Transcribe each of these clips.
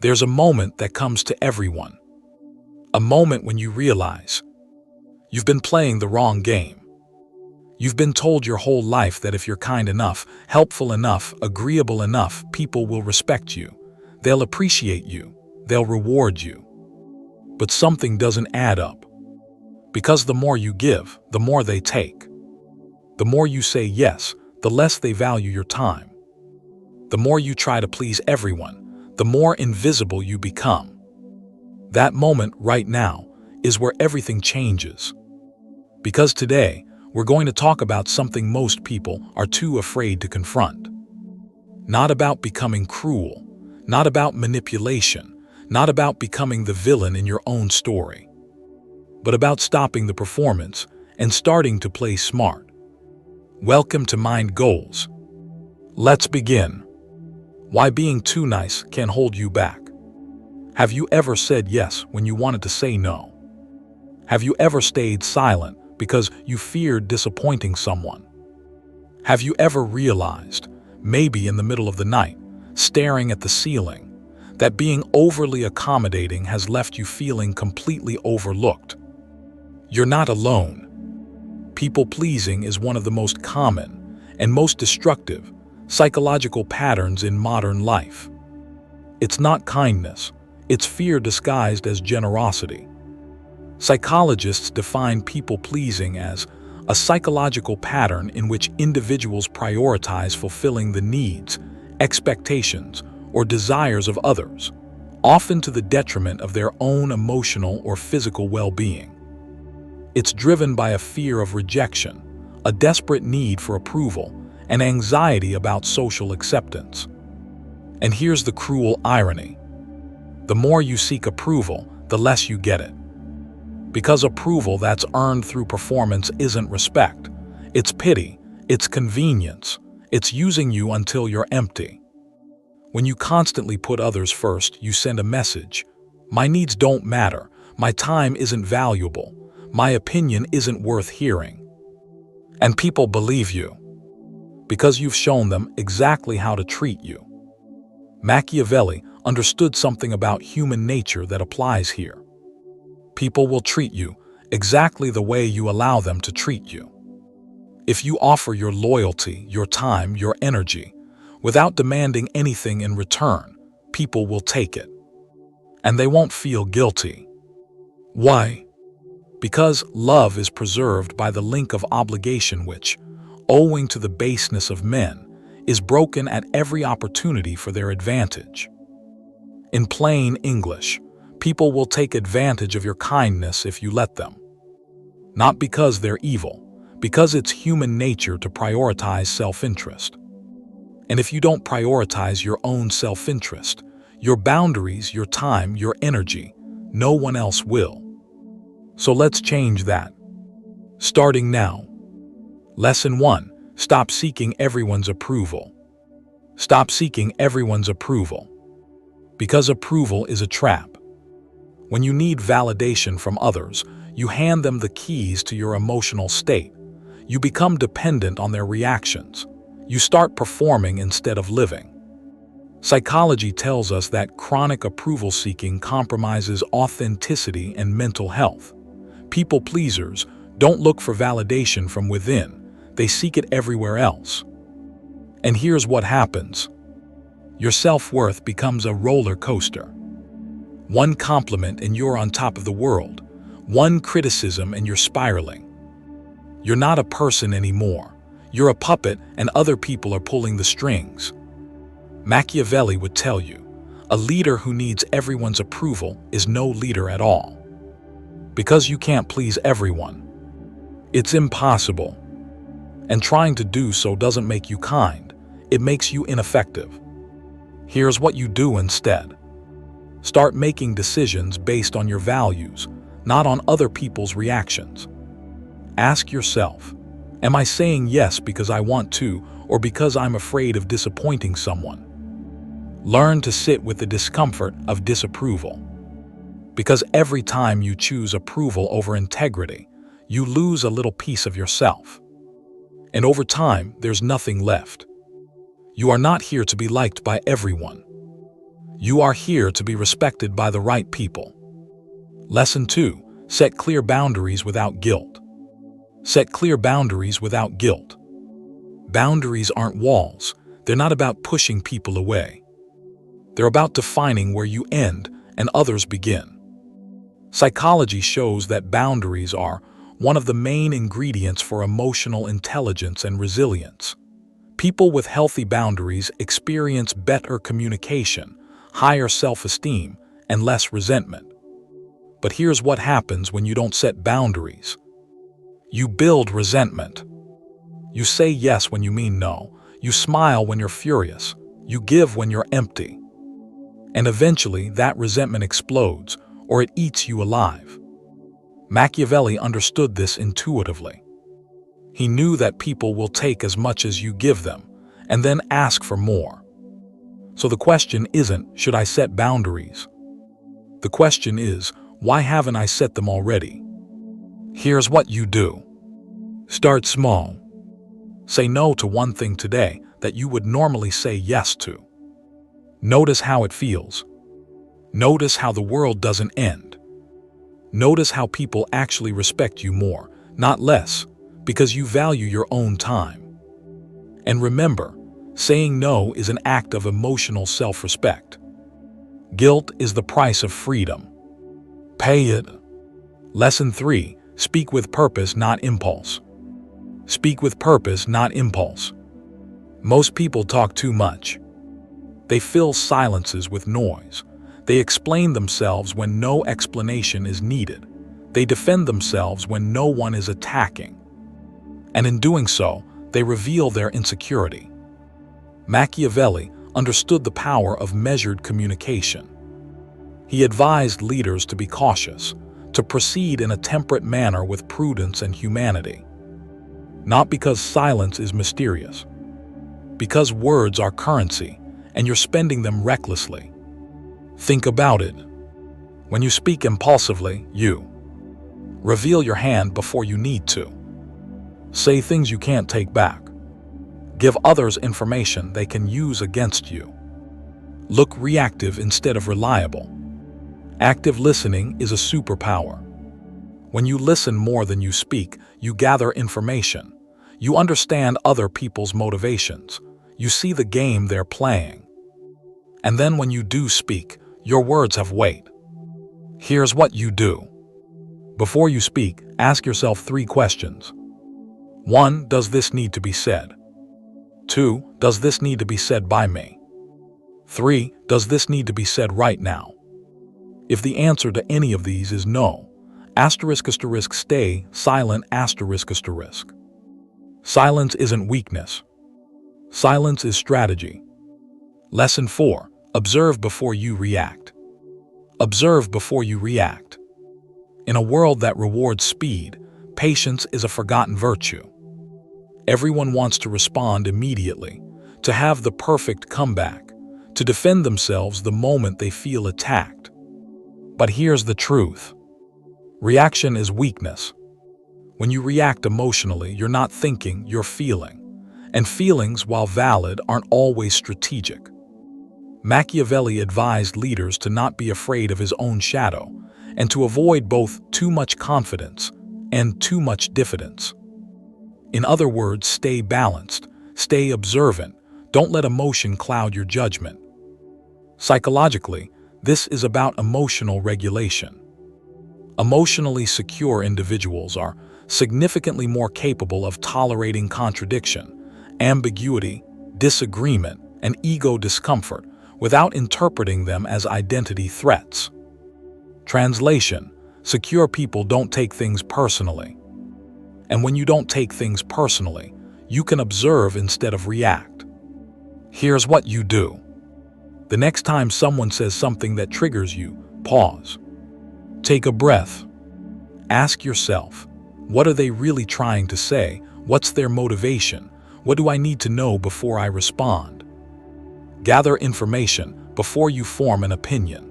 There's a moment that comes to everyone. A moment when you realize you've been playing the wrong game. You've been told your whole life that if you're kind enough, helpful enough, agreeable enough, people will respect you. They'll appreciate you. They'll reward you. But something doesn't add up. Because the more you give, the more they take. The more you say yes, the less they value your time. The more you try to please everyone, the more invisible you become. That moment right now is where everything changes. Because today, we're going to talk about something most people are too afraid to confront. Not about becoming cruel, not about manipulation, not about becoming the villain in your own story, but about stopping the performance and starting to play smart. Welcome to Mind Goals. Let's begin. Why being too nice can hold you back. Have you ever said yes when you wanted to say no? Have you ever stayed silent because you feared disappointing someone? Have you ever realized, maybe in the middle of the night, staring at the ceiling, that being overly accommodating has left you feeling completely overlooked? You're not alone. People-pleasing is one of the most common and most destructive psychological patterns in modern life. It's not kindness, it's fear disguised as generosity. Psychologists define people-pleasing as a psychological pattern in which individuals prioritize fulfilling the needs, expectations, or desires of others, often to the detriment of their own emotional or physical well-being. It's driven by a fear of rejection, a desperate need for approval, and anxiety about social acceptance. And here's the cruel irony. The more you seek approval, the less you get it. Because approval that's earned through performance isn't respect. It's pity, it's convenience, it's using you until you're empty. When you constantly put others first, you send a message. My needs don't matter, my time isn't valuable, my opinion isn't worth hearing. And people believe you, because you've shown them exactly how to treat you. Machiavelli understood something about human nature that applies here. People will treat you exactly the way you allow them to treat you. If you offer your loyalty, your time, your energy, without demanding anything in return, people will take it. And they won't feel guilty. Why? Because love is preserved by the link of obligation which, owing to the baseness of men, is broken at every opportunity for their advantage. In plain English, people will take advantage of your kindness if you let them. Not because they're evil, because it's human nature to prioritize self-interest. And if you don't prioritize your own self-interest, your boundaries, your time, your energy, no one else will. So let's change that. Starting now. Lesson 1. Stop seeking everyone's approval. Stop seeking everyone's approval. Because approval is a trap. When you need validation from others, you hand them the keys to your emotional state. You become dependent on their reactions. You start performing instead of living. Psychology tells us that chronic approval seeking compromises authenticity and mental health. People pleasers don't look for validation from within, they seek it everywhere else. And here's what happens. Your self-worth becomes a roller coaster. One compliment and you're on top of the world. One criticism and you're spiraling. You're not a person anymore. You're a puppet and other people are pulling the strings. Machiavelli would tell you, a leader who needs everyone's approval is no leader at all. Because you can't please everyone. It's impossible. And trying to do so doesn't make you kind. It makes you ineffective. Here's what you do instead. Start making decisions based on your values, not on other people's reactions. Ask yourself, am I saying yes because I want to or because I'm afraid of disappointing someone? Learn to sit with the discomfort of disapproval. Because every time you choose approval over integrity, you lose a little piece of yourself. And over time, there's nothing left. You are not here to be liked by everyone. You are here to be respected by the right people. Lesson 2. Set clear boundaries without guilt. Set clear boundaries without guilt. Boundaries aren't walls. They're not about pushing people away. They're about defining where you end and others begin. Psychology shows that boundaries are one of the main ingredients for emotional intelligence and resilience. People with healthy boundaries experience better communication, higher self-esteem, and less resentment. But here's what happens when you don't set boundaries. You build resentment. You say yes when you mean no. You smile when you're furious. You give when you're empty. And eventually, that resentment explodes, or it eats you alive. Machiavelli understood this intuitively. He knew that people will take as much as you give them, and then ask for more. So the question isn't, should I set boundaries? The question is, why haven't I set them already? Here's what you do. Start small. Say no to one thing today that you would normally say yes to. Notice how it feels. Notice how the world doesn't end. Notice how people actually respect you more, not less, because you value your own time. And remember, saying no is an act of emotional self-respect. Guilt is the price of freedom. Pay it. Lesson 3. Speak with purpose, not impulse. Speak with purpose, not impulse. Most people talk too much. They fill silences with noise. They explain themselves when no explanation is needed. They defend themselves when no one is attacking. And in doing so, they reveal their insecurity. Machiavelli understood the power of measured communication. He advised leaders to be cautious, to proceed in a temperate manner with prudence and humanity. Not because silence is mysterious, because words are currency, and you're spending them recklessly. Think about it. When you speak impulsively, you reveal your hand before you need to. Say things you can't take back. Give others information they can use against you. Look reactive instead of reliable. Active listening is a superpower. When you listen more than you speak, you gather information. You understand other people's motivations. You see the game they're playing. And then when you do speak, your words have weight. Here's what you do. Before you speak, ask yourself 3 questions. 1. Does this need to be said? 2. Does this need to be said by me? 3. Does this need to be said right now? If the answer to any of these is no, stay silent. Silence isn't weakness. Silence is strategy. Lesson 4. Observe before you react. Observe before you react. In a world that rewards speed, patience is a forgotten virtue. Everyone wants to respond immediately, to have the perfect comeback, to defend themselves the moment they feel attacked. But here's the truth. Reaction is weakness. When you react emotionally, you're not thinking, you're feeling. And feelings, while valid, aren't always strategic. Machiavelli advised leaders to not be afraid of his own shadow, and to avoid both too much confidence and too much diffidence. In other words, stay balanced, stay observant, don't let emotion cloud your judgment. Psychologically, this is about emotional regulation. Emotionally secure individuals are significantly more capable of tolerating contradiction, ambiguity, disagreement, and ego discomfort without interpreting them as identity threats. Translation: secure people don't take things personally. And when you don't take things personally, you can observe instead of react. Here's what you do. The next time someone says something that triggers you, pause. Take a breath. Ask yourself, what are they really trying to say? What's their motivation? What do I need to know before I respond? Gather information before you form an opinion.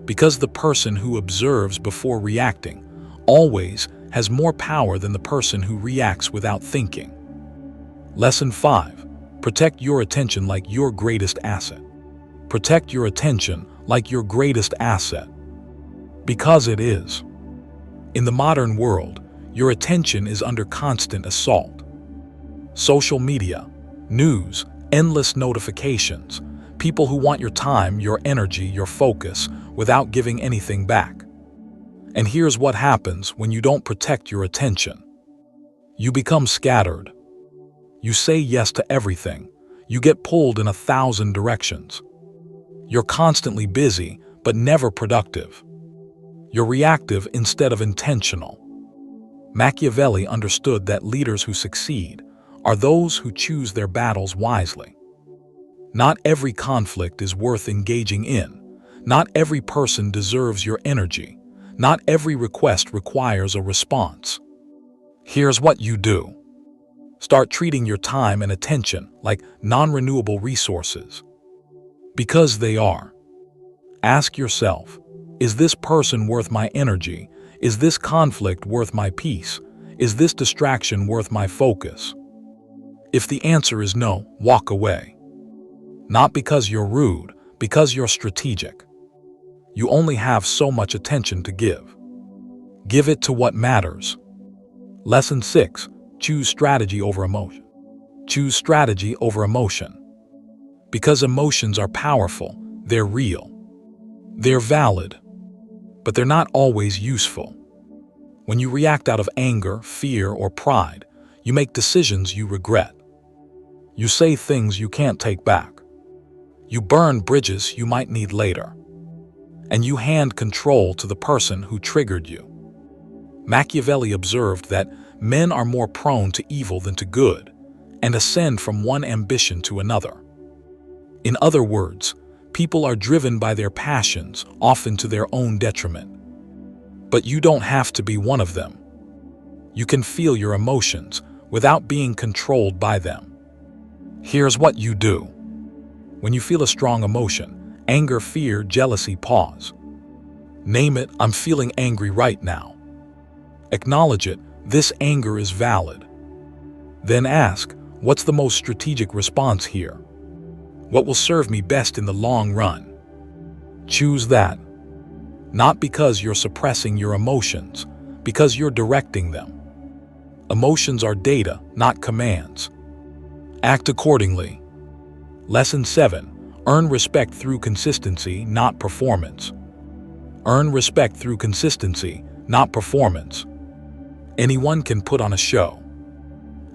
Because the person who observes before reacting always has more power than the person who reacts without thinking. Lesson 5. Protect your attention like your greatest asset. Protect your attention like your greatest asset. Because it is. In the modern world, your attention is under constant assault. Social media, news, endless notifications, people who want your time, your energy, your focus, without giving anything back. And here's what happens when you don't protect your attention. You become scattered. You say yes to everything. You get pulled in 1,000 directions. You're constantly busy, but never productive. You're reactive instead of intentional. Machiavelli understood that leaders who succeed are those who choose their battles wisely. Not every conflict is worth engaging in. Not every person deserves your energy. Not every request requires a response. Here's what you do. Start treating your time and attention like non-renewable resources. Because they are. Ask yourself, is this person worth my energy? Is this conflict worth my peace? Is this distraction worth my focus? If the answer is no, walk away. Not because you're rude, because you're strategic. You only have so much attention to give. Give it to what matters. Lesson 6. Choose strategy over emotion. Choose strategy over emotion. Because emotions are powerful, they're real. They're valid, but they're not always useful. When you react out of anger, fear, or pride, you make decisions you regret. You say things you can't take back. You burn bridges you might need later. And you hand control to the person who triggered you. Machiavelli observed that men are more prone to evil than to good, and ascend from one ambition to another. In other words, people are driven by their passions, often to their own detriment. But you don't have to be one of them. You can feel your emotions without being controlled by them. Here's what you do. When you feel a strong emotion, anger, fear, jealousy, pause. Name it, I'm feeling angry right now. Acknowledge it, this anger is valid. Then ask, what's the most strategic response here? What will serve me best in the long run? Choose that. Not because you're suppressing your emotions, because you're directing them. Emotions are data, not commands. Act accordingly. Lesson 7. Earn respect through consistency, not performance. Earn respect through consistency, not performance. Anyone can put on a show.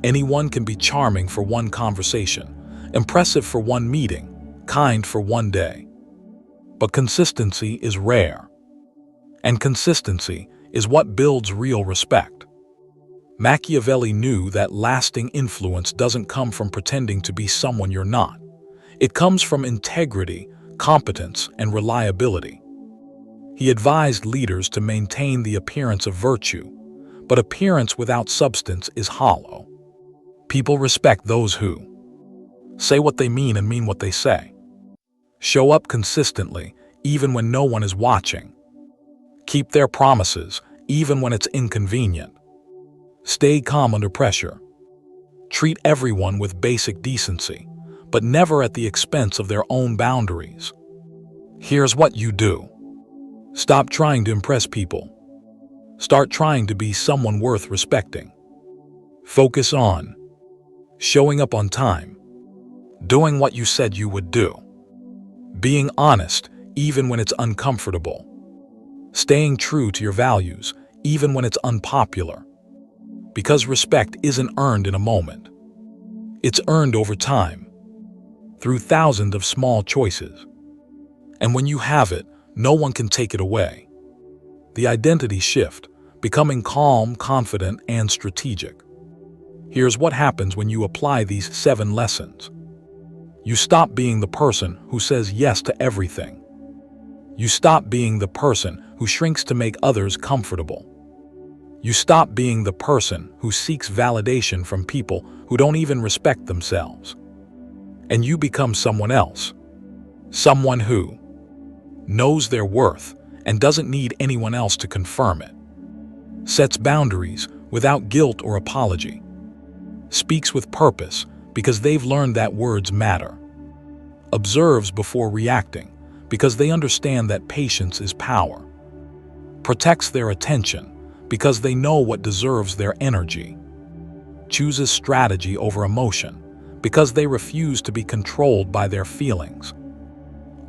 Anyone can be charming for one conversation, impressive for one meeting, kind for one day. But consistency is rare. And consistency is what builds real respect. Machiavelli knew that lasting influence doesn't come from pretending to be someone you're not. It comes from integrity, competence, and reliability. He advised leaders to maintain the appearance of virtue, but appearance without substance is hollow. People respect those who say what they mean and mean what they say. Show up consistently, even when no one is watching. Keep their promises, even when it's inconvenient. Stay calm under pressure. Treat everyone with basic decency, but never at the expense of their own boundaries. Here's what you do. Stop trying to impress people. Start trying to be someone worth respecting. Focus on showing up on time, doing what you said you would do, being honest even when it's uncomfortable, staying true to your values even when it's unpopular. Because respect isn't earned in a moment. It's earned over time, through thousands of small choices. And when you have it, no one can take it away. The identity shift, becoming calm, confident, and strategic. Here's what happens when you apply these 7 lessons. You stop being the person who says yes to everything. You stop being the person who shrinks to make others comfortable. You stop being the person who seeks validation from people who don't even respect themselves. And you become someone else. Someone who knows their worth and doesn't need anyone else to confirm it. Sets boundaries without guilt or apology. Speaks with purpose because they've learned that words matter. observes before reacting because they understand that patience is power, protects their attention because they know what deserves their energy, chooses strategy over emotion because they refuse to be controlled by their feelings,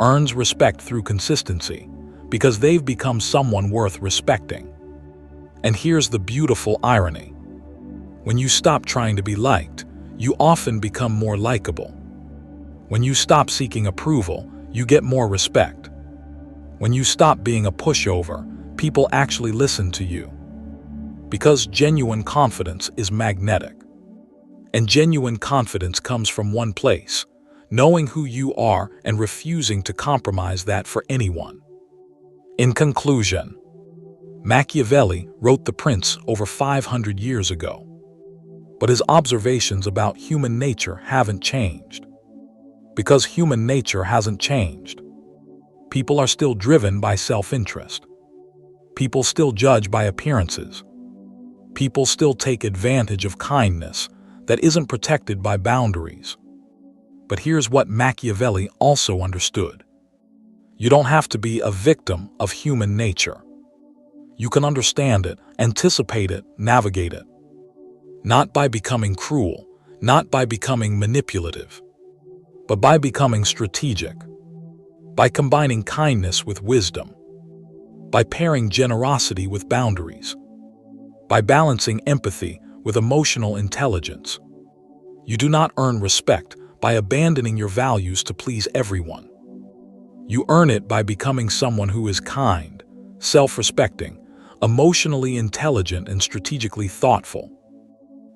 earns respect through consistency because they've become someone worth respecting. And here's the beautiful irony. When you stop trying to be liked, you often become more likable. When you stop seeking approval, you get more respect. When you stop being a pushover, people actually listen to you. Because genuine confidence is magnetic. And genuine confidence comes from one place, knowing who you are and refusing to compromise that for anyone. In conclusion, Machiavelli wrote The Prince over 500 years ago. But his observations about human nature haven't changed. Because human nature hasn't changed. People are still driven by self-interest. People still judge by appearances. People still take advantage of kindness that isn't protected by boundaries. But here's what Machiavelli also understood. You don't have to be a victim of human nature. You can understand it, anticipate it, navigate it. Not by becoming cruel, not by becoming manipulative, but by becoming strategic, by combining kindness with wisdom, by pairing generosity with boundaries, by balancing empathy with emotional intelligence. You do not earn respect by abandoning your values to please everyone. You earn it by becoming someone who is kind, self-respecting, emotionally intelligent, and strategically thoughtful.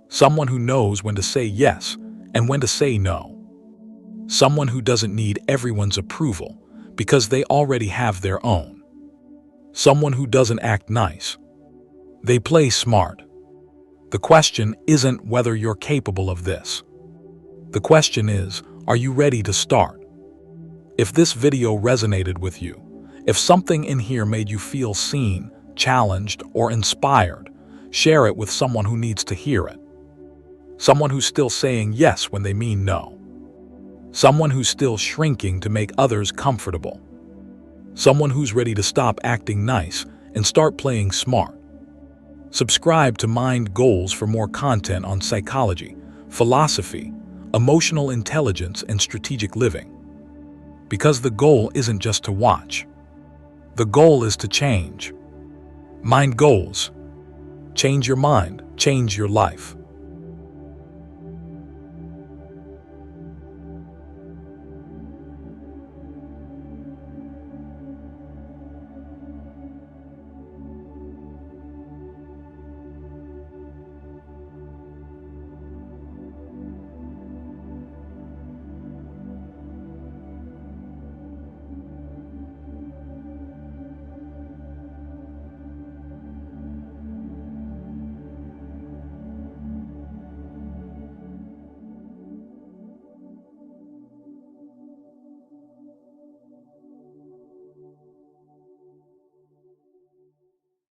Someone who knows when to say yes and when to say no. Someone who doesn't need everyone's approval because they already have their own. Someone who doesn't act nice. They play smart. The question isn't whether you're capable of this. The question is, are you ready to start? If this video resonated with you, if something in here made you feel seen, challenged, or inspired, share it with someone who needs to hear it. Someone who's still saying yes when they mean no. Someone who's still shrinking to make others comfortable. Someone who's ready to stop acting nice and start playing smart. Subscribe to Mind Goals for more content on psychology, philosophy, emotional intelligence, and strategic living. Because the goal isn't just to watch. The goal is to change. Mind Goals. Change your mind, change your life.